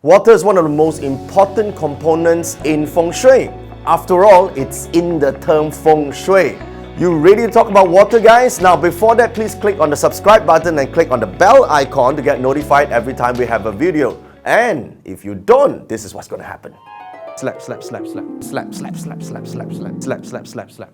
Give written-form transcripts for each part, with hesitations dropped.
Water is one of the most important components in Feng Shui. After all, it's in the term Feng Shui. You ready to talk about water, guys? Now, before that, please click on the subscribe button and click on the bell icon to get notified every time we have a video. And if you don't, this is what's going to happen. Slap, slap, slap, slap, slap, slap, slap, slap, slap, slap, slap, slap, slap, slap.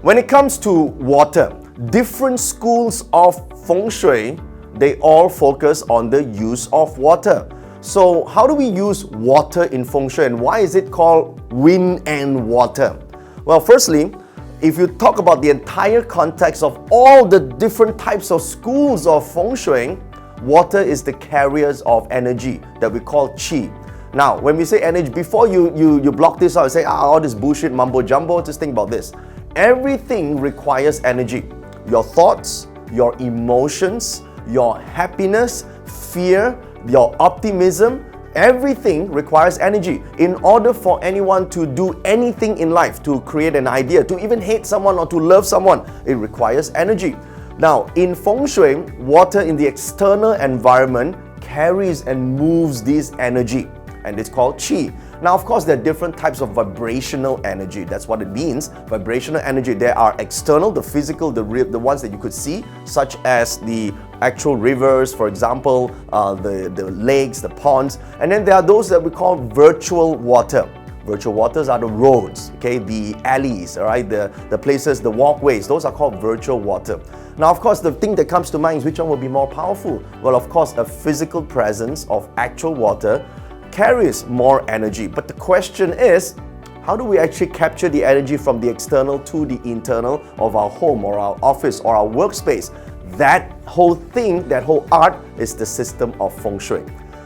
When it comes to water, different schools of Feng Shui, they all focus on the use of water. So how do we use water in Feng Shui, and why is it called wind and water? Well, firstly, if you talk about the entire context of all the different types of schools of Feng Shui, water is the carriers of energy that we call qi. Now, when we say energy, before you block this out and say, all this bullshit mumbo jumbo, just think about this. Everything requires energy. Your thoughts, your emotions, your happiness, fear, your optimism, everything requires energy. In order for anyone to do anything in life, to create an idea, to even hate someone or to love someone, it requires energy. Now, in Feng Shui, water in the external environment carries and moves this energy, and it's called qi. Now, of course, there are different types of vibrational energy. That's what it means. Vibrational energy, there are external, the physical, the ones that you could see, such as the actual rivers, for example, the lakes, the ponds. And then there are those that we call virtual water. Virtual waters are the roads, okay, the alleys, all right, the places, the walkways. Those are called virtual water. Now, of course, the thing that comes to mind is which one will be more powerful? Well, of course, a physical presence of actual water carries more energy. But the question is, how do we actually capture the energy from the external to the internal of our home or our office or our workspace? That whole thing, that whole art is the system of Feng Shui.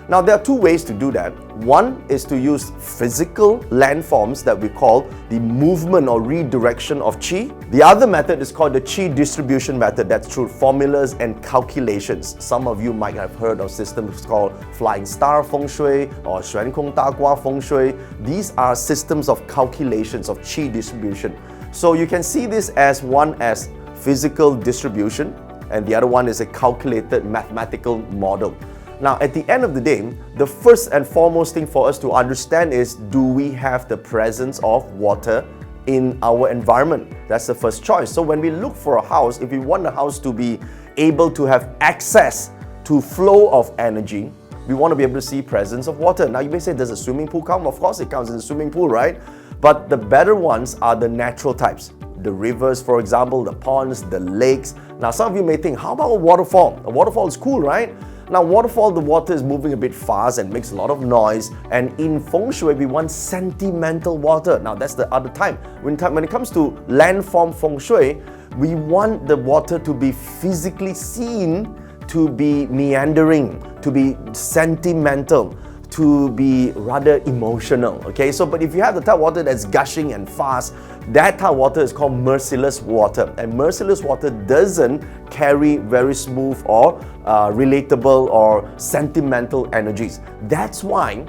Now, there are two ways to do that. One is to use physical landforms that we call the movement or redirection of qi. The other method is called the qi distribution method. That's through formulas and calculations. Some of you might have heard of systems called Flying Star Feng Shui or Xuan Kong Da Gua Feng Shui. These are systems of calculations of qi distribution. So you can see this as one as physical distribution, and the other one is a calculated mathematical model. Now, at the end of the day, the first and foremost thing for us to understand is, do we have the presence of water in our environment? That's the first choice. So when we look for a house, if we want a house to be able to have access to flow of energy, we want to be able to see presence of water. Now, you may say, does a swimming pool count? Of course it counts in the swimming pool, right? But the better ones are the natural types. The rivers, for example, the ponds, the lakes. Now, some of you may think, how about a waterfall? A waterfall is cool, right? Now, waterfall, the water is moving a bit fast and makes a lot of noise. And in Feng Shui, we want sentimental water. Now, that's the other time. When it comes to landform Feng Shui, we want the water to be physically seen, to be meandering, to be sentimental, to be rather emotional, okay? So, but if you have the type of water that's gushing and fast, that type of water is called merciless water. And merciless water doesn't carry very smooth or relatable or sentimental energies. That's why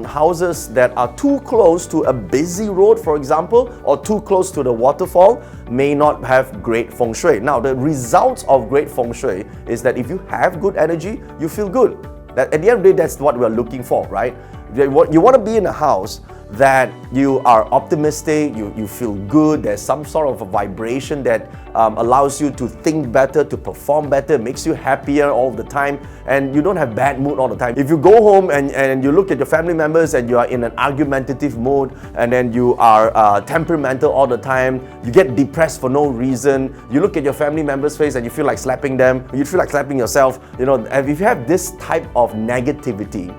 houses that are too close to a busy road, for example, or too close to the waterfall may not have great Feng Shui. Now, the results of great Feng Shui is that if you have good energy, you feel good. That at the end of the day, that's what we're looking for, right? You want to be in a house that you are optimistic, you feel good, there's some sort of a vibration that allows you to think better, to perform better, makes you happier all the time, and you don't have bad mood all the time. If you go home and you look at your family members and you are in an argumentative mood, and then you are temperamental all the time, you get depressed for no reason, you look at your family members' face and you feel like slapping them, you feel like slapping yourself, if you have this type of negativity,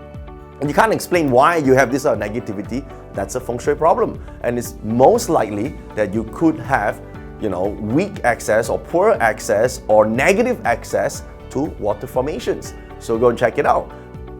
and you can't explain why you have this sort of negativity, that's a Feng Shui problem. And it's most likely that you could have, weak access or poor access or negative access to water formations. So go and check it out.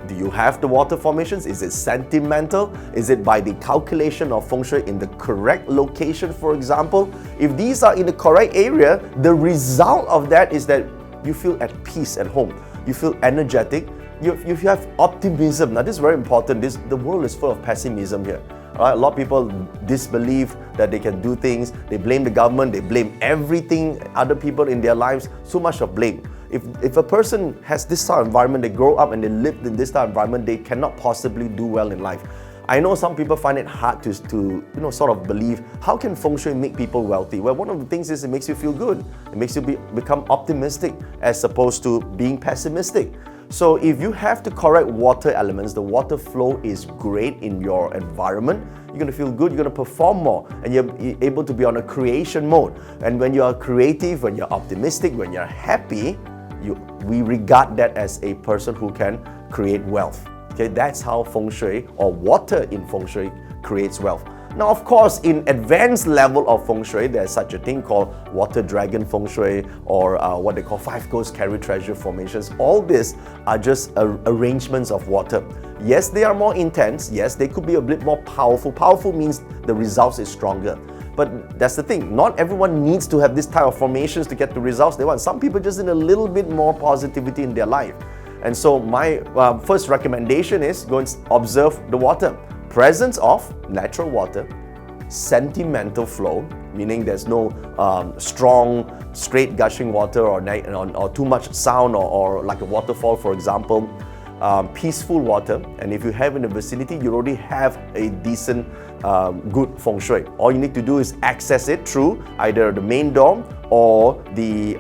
Do you have the water formations? Is it sentimental? Is it by the calculation of Feng Shui in the correct location, for example? If these are in the correct area, the result of that is that you feel at peace at home. You feel energetic. You have optimism. Now, this is very important. The world is full of pessimism here. A lot of people disbelieve that they can do things. They blame the government. They blame everything, other people in their lives. So much of blame. if a person has this type of environment, they grow up and they live in this type of environment, they cannot possibly do well in life. I know some people find it hard to sort of believe, how can Feng Shui make people wealthy? Well, one of the things is it makes you feel good. It makes you become optimistic as opposed to being pessimistic. So if you have to correct water elements, the water flow is great in your environment, you're going to feel good, you're going to perform more, and you're able to be on a creation mode. And when you are creative, when you're optimistic, when you're happy, we regard that as a person who can create wealth. Okay, that's how Feng Shui or water in Feng Shui creates wealth. Now, of course, in advanced level of Feng Shui, there's such a thing called water dragon Feng Shui, or what they call 5 ghosts carry treasure formations. All these are just arrangements of water. Yes, they are more intense. Yes, they could be a bit more powerful. Powerful means the results is stronger. But that's the thing, not everyone needs to have this type of formations to get the results they want. Some people just need a little bit more positivity in their life. And so my first recommendation is go and observe the water. Presence of natural water, sentimental flow, meaning there's no strong, straight gushing water or too much sound or like a waterfall, for example. Peaceful water, and if you have in the vicinity, you already have a decent, good Feng Shui. All you need to do is access it through either the main door or the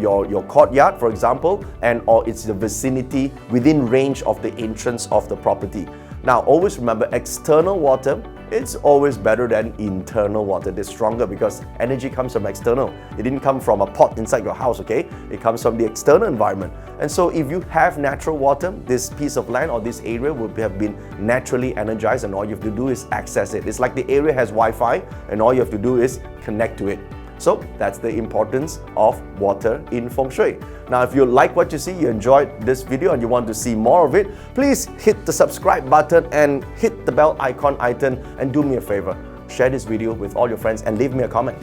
your courtyard, for example, or it's the vicinity within range of the entrance of the property. Now, always remember, external water, it's always better than internal water. It's stronger because energy comes from external. It didn't come from a pot inside your house, okay? It comes from the external environment. And so if you have natural water, this piece of land or this area will have been naturally energized, and all you have to do is access it. It's like the area has Wi-Fi and all you have to do is connect to it. So that's the importance of water in Feng Shui. Now, if you like what you see, you enjoyed this video and you want to see more of it, please hit the subscribe button and hit the bell icon and do me a favor. Share this video with all your friends and leave me a comment.